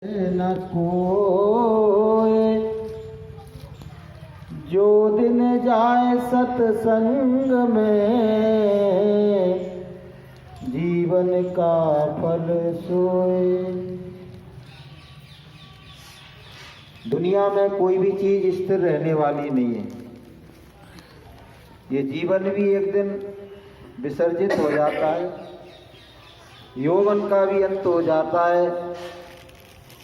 न कोय जो दिन जाए सत्संग में जीवन का फल सोए। दुनिया में कोई भी चीज स्थिर रहने वाली नहीं है। ये जीवन भी एक दिन विसर्जित हो जाता है, यौवन का भी अंत हो जाता है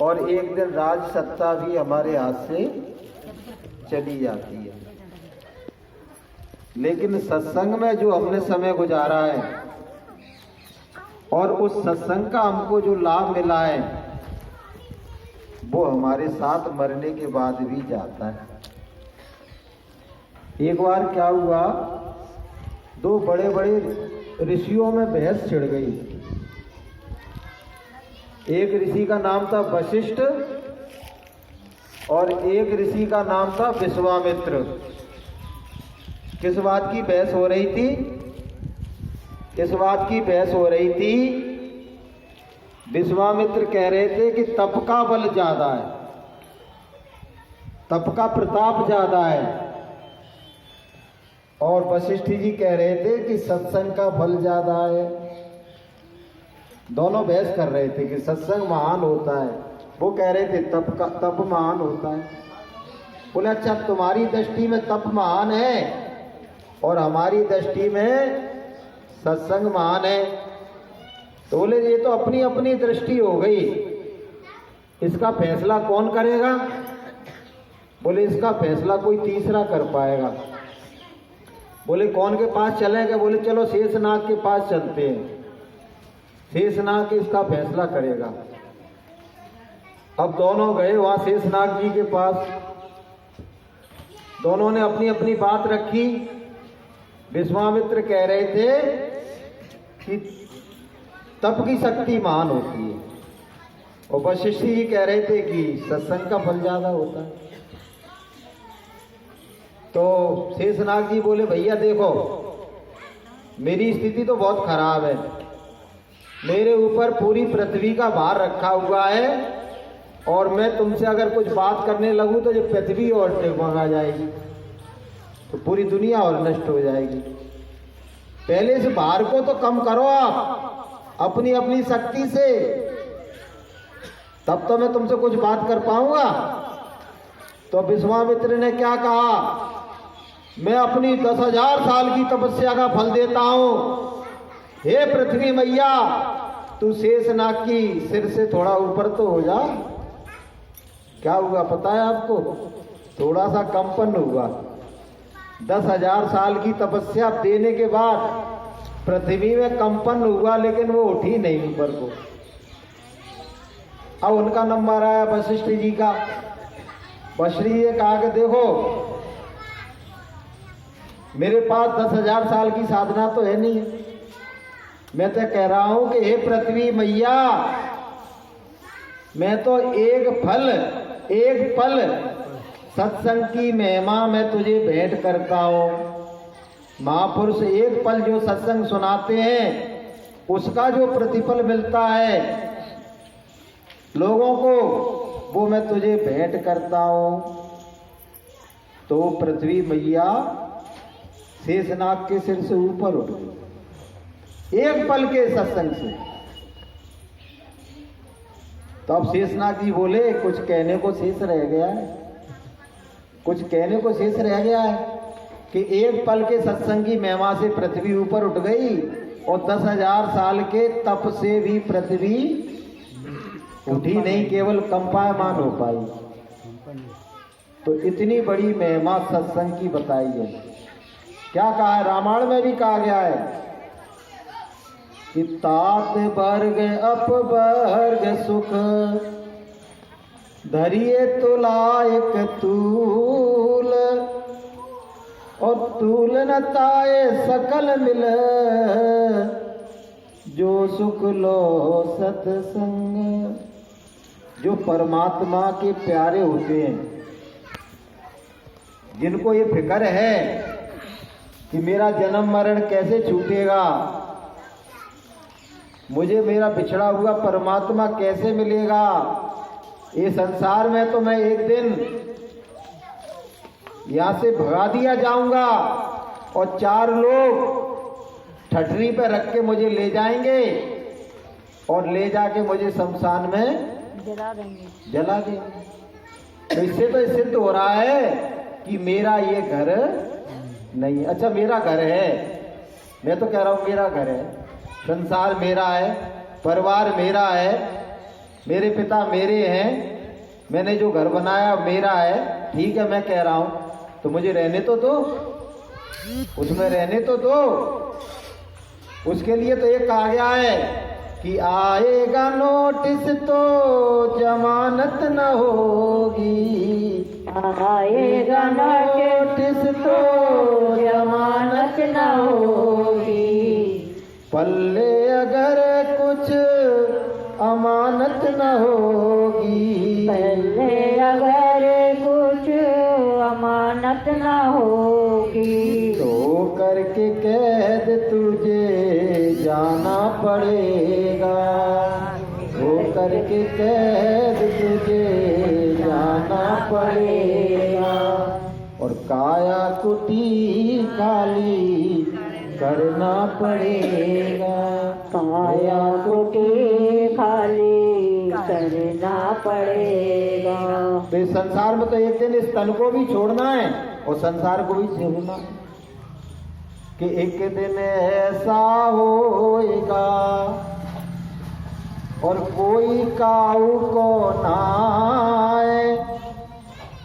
और एक दिन राज सत्ता भी हमारे हाथ से चली जाती है। लेकिन सत्संग में जो हमने समय गुजारा है और उस सत्संग का हमको जो लाभ मिला है वो हमारे साथ मरने के बाद भी जाता है। एक बार क्या हुआ, दो बड़े बड़े ऋषियों में बहस छिड़ गई। एक ऋषि का नाम था वशिष्ठ और एक ऋषि का नाम था विश्वामित्र। किस बात की बहस हो रही थी? इस बात की बहस हो रही थी, विश्वामित्र कह रहे थे कि तप का बल ज्यादा है, तप का प्रताप ज्यादा है, और वशिष्ठ जी कह रहे थे कि सत्संग का बल ज्यादा है। दोनों बहस कर रहे थे कि सत्संग महान होता है, वो कह रहे थे तप महान होता है। बोले अच्छा, तुम्हारी दृष्टि में तप महान है और हमारी दृष्टि में सत्संग महान है। तो बोले ये तो अपनी अपनी दृष्टि हो गई, इसका फैसला कौन करेगा? बोले इसका फैसला कोई तीसरा कर पाएगा। बोले कौन के पास चलेगा? बोले चलो शेषनाग के पास चलते हैं, शेषनाग इसका फैसला करेगा। अब दोनों गए वहां शेषनाग जी के पास, दोनों ने अपनी अपनी बात रखी। विश्वामित्र कह रहे थे कि तप की शक्ति महान होती है और वशिष्ठ जी कह रहे थे कि सत्संग का फल ज्यादा होता है। तो शेषनाग जी बोले भैया देखो, मेरी स्थिति तो बहुत खराब है, मेरे ऊपर पूरी पृथ्वी का भार रखा हुआ है और मैं तुमसे अगर कुछ बात करने लगूं तो ये पृथ्वी और डगमगा जाएगी, तो पूरी दुनिया और नष्ट हो जाएगी। पहले इस भार को तो कम करो आप अपनी अपनी शक्ति से, तब तो मैं तुमसे कुछ बात कर पाऊंगा। तो विश्वामित्र ने क्या कहा, मैं अपनी 10,000 साल की तपस्या का फल देता हूं। हे पृथ्वी मैया, तू शेषनाग की सिर से थोड़ा ऊपर तो हो जा। क्या हुआ पता है आपको? थोड़ा सा कंपन हुआ। 10,000 साल की तपस्या देने के बाद पृथ्वी में कंपन हुआ, लेकिन वो उठी नहीं ऊपर को। अब उनका नंबर आया वशिष्ठ जी का। वशिष्ठ जी ने कहा कि देखो, मेरे पास 10,000 साल की साधना तो है नहीं, मैं तो कह रहा हूं कि हे पृथ्वी मैया, मैं तो एक पल सत्संग की महिमा मैं तुझे भेंट करता हूं। महापुरुष एक पल जो सत्संग सुनाते हैं उसका जो प्रतिफल मिलता है लोगों को, वो मैं तुझे भेंट करता हूं। तो पृथ्वी मैया शेषनाग के सिर से ऊपर उठ गई एक पल के सत्संग से। तो अब शेषनाग जी बोले कुछ कहने को शेष रह गया है, कुछ कहने को शेष रह गया है कि एक पल के सत्संग की महिमा से पृथ्वी ऊपर उठ गई और 10,000 साल के तप से भी पृथ्वी उठी नहीं, केवल कंपायमान हो पाई। तो इतनी बड़ी महिमा सत्संग की बताई है। क्या कहा है? रामायण में भी कहा गया है कि तात वर्ग अपवर्ग सुख धरिए तुलायक तूल, और तूल न ताए सकल मिल, जो सुख लो सत्संग। जो परमात्मा के प्यारे होते हैं, जिनको ये फिक्र है कि मेरा जन्म मरण कैसे छूटेगा, मुझे मेरा बिछड़ा हुआ परमात्मा कैसे मिलेगा, ये संसार में तो मैं एक दिन यहां से भगा दिया जाऊंगा और 4 लोग ठठरी पे रख के मुझे ले जाएंगे और ले जाके मुझे शमशान में जला देंगे। तो इससे तो सिद्ध हो रहा है कि मेरा ये घर नहीं। अच्छा मेरा घर है, मैं तो कह रहा हूं मेरा घर है, संसार मेरा है, परिवार मेरा है, मेरे पिता मेरे हैं, मैंने जो घर बनाया मेरा है, ठीक है मैं कह रहा हूं, तो मुझे रहने तो दो, उसमें रहने तो दो। उसके लिए तो ये कहा गया है कि आएगा नोटिस तो जमानत न होगी, आएगा नोटिस तो जमानत न होगी, पल्ले अगर कुछ अमानत न होगी, पल्ले अगर कुछ अमानत न होगी, तो करके कैद तुझे जाना पड़ेगा, वो करके कैद तुझे जाना पड़ेगा, और काया कुटी खाली करना पड़ेगा, काया कुटी खाली करना पड़ेगा। तो इस संसार में तो एक दिन इस तन को भी छोड़ना है और संसार को भी छोड़ना है कि एक दिन ऐसा होएगा और कोई काऊ को ना आए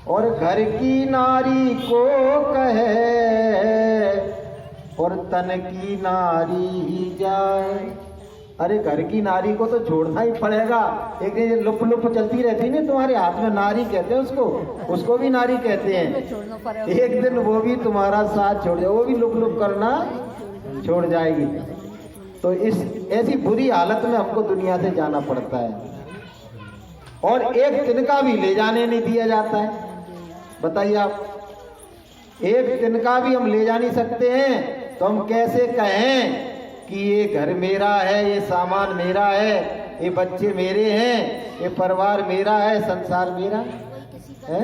और घर की नारी को कहे और तन की नारी ही जाए। अरे घर की नारी को तो छोड़ना ही पड़ेगा। एक दिन लुप लुप चलती रहती है ना तुम्हारे हाथ में, नारी कहते हैं उसको, उसको भी नारी कहते हैं। एक दिन वो भी तुम्हारा साथ छोड़ जाए, वो भी लुप लुप करना छोड़ जाएगी। तो इस ऐसी बुरी हालत में हमको दुनिया से जाना पड़ता है और एक तिनका भी ले जाने नहीं दिया जाता है। बताइए आप, एक तिनका भी हम ले जा नहीं सकते हैं, तो हम कैसे कहें कि ये घर मेरा है, ये सामान मेरा है, ये बच्चे मेरे हैं, ये परिवार मेरा है, संसार मेरा है।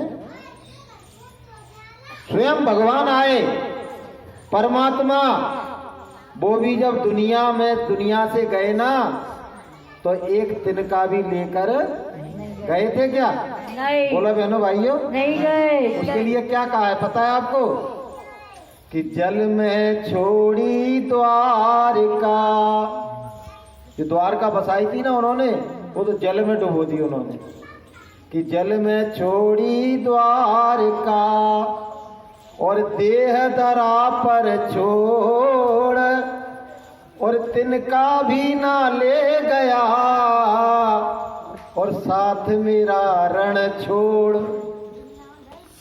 स्वयं भगवान आए, परमात्मा, वो भी जब दुनिया से गए ना, तो एक तिनका भी लेकर गए थे क्या? नहीं। बोलो बहनों भाइयों, नहीं गए। उसके लिए क्या कहा है पता है आपको? कि जल में छोड़ी द्वारका, जो द्वारका बसाई थी ना उन्होंने, वो तो जल में डुबो दी उन्होंने। कि जल में छोड़ी द्वारका और देह दरा पर छोड़ और तिनका भी ना ले गया और साथ मेरा रण छोड़।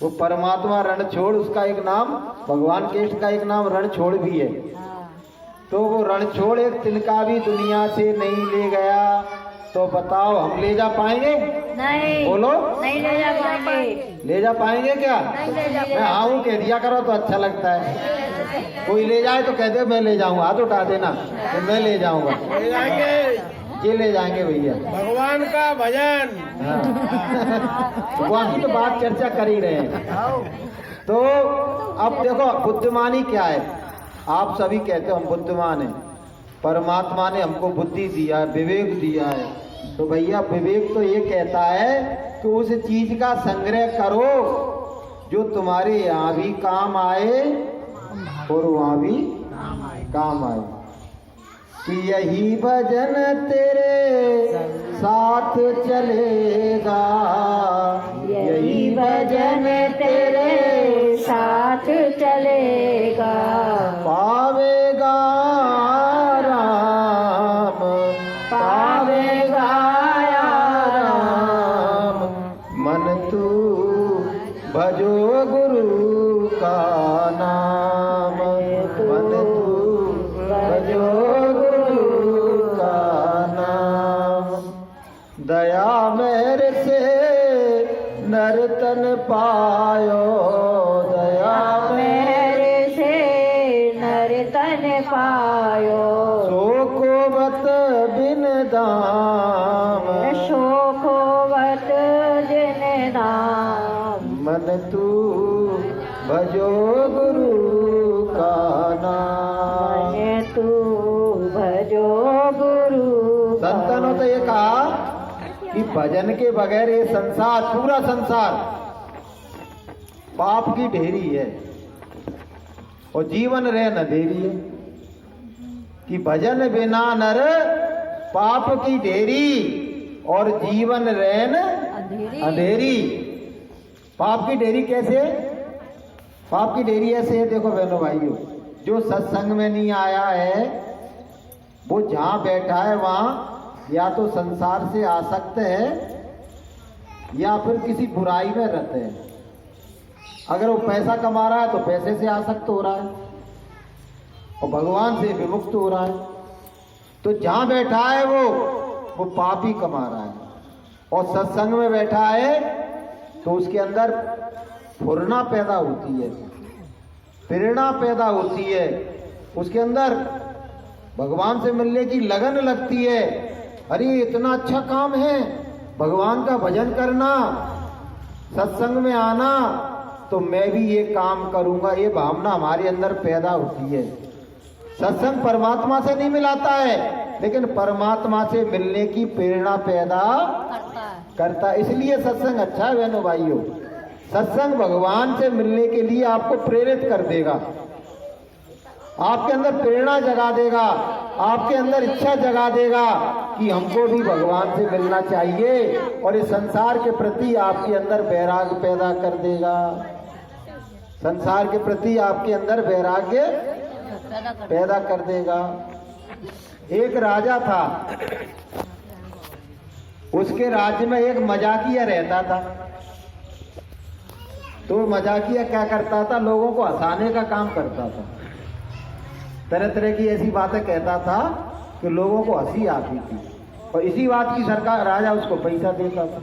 वो परमात्मा रण छोड़, उसका एक नाम, भगवान कृष्ण का एक नाम रण छोड़ भी है। तो वो रण छोड़ एक तिनका भी दुनिया से नहीं ले गया, तो बताओ हम ले जा पाएंगे? नहीं। बोलो, नहीं ले जा पाएंगे। ले जा पाएंगे क्या? नहीं ले जा मैं हाँ कह दिया करो तो अच्छा लगता है। कोई ले जाए तो कह दे मैं ले जाऊंगा, हाथ उठा देना तो मैं ले जाऊंगा। ले जाएंगे, ये ले जाएंगे भैया, भगवान का भजन। हाँ। भगवान की तो बात चर्चा कर ही रहे हैं। तो अब देखो बुद्धिमानी क्या है। आप सभी कहते हो हम बुद्धिमान हैं, परमात्मा ने हमको बुद्धि दिया है, विवेक दिया है। तो भैया विवेक तो ये कहता है कि उस चीज का संग्रह करो जो तुम्हारे यहाँ भी काम आए और वहाँ भी काम आए। कि यही भजन तेरे साथ चलेगा, यही भजन तेरे साथ चलेगा, पावेगा राम, पावेगा राम, मन तू भजो गुरु का नाम, मन तू भजो गुरु का नाम। दया मेरे से नर्तन पायो, दया मेरे से नर्तन पायो, शोकोवत बिन दाम, शोकोवत नाम। मन तू भजो गुरु का नाम। मन तू भजो गुरु का संतों ने तो ये कहा कि भजन के बगैर ये संसार, पूरा संसार पाप की ढेरी है और जीवन रह अंधेरी है। कि भजन बिना नर पाप की ढेरी और जीवन रहन अंधेरी। पाप की ढेरी कैसे? पाप की ढेरी ऐसे है, देखो बहनों भाइयों, जो सत्संग में नहीं आया है वो जहां बैठा है वहां या तो संसार से आसक्त है या फिर किसी बुराई में रहते हैं। अगर वो पैसा कमा रहा है तो पैसे से आसक्त हो रहा है और भगवान से विमुक्त हो रहा है। तो जहां बैठा है वो पाप ही कमा रहा है। और सत्संग में बैठा है तो उसके अंदर फुरना पैदा होती है, प्रेरणा पैदा होती है, उसके अंदर भगवान से मिलने की लगन लगती है। अरे इतना अच्छा काम है भगवान का भजन करना, सत्संग में आना, तो मैं भी ये काम करूंगा, ये भावना हमारे अंदर पैदा होती है। सत्संग परमात्मा से नहीं मिलाता है लेकिन परमात्मा से मिलने की प्रेरणा पैदा करता है। इसलिए सत्संग अच्छा है बहनों भाइयों। सत्संग भगवान से मिलने के लिए आपको प्रेरित कर देगा, आपके अंदर प्रेरणा जगा देगा, आपके अंदर इच्छा जगा देगा कि हमको भी भगवान से मिलना चाहिए, और इस संसार के प्रति आपके अंदर वैराग्य पैदा कर देगा। संसार के प्रति आपके अंदर वैराग्य पैदा कर देगा। एक राजा था, उसके राज्य में एक मजाकिया रहता था। तो मजाकिया क्या करता था? लोगों को हंसाने का काम करता था, तरह तरह की ऐसी बातें कहता था कि लोगों को हंसी आती थी, और इसी बात की सरकार राजा उसको पैसा देता था।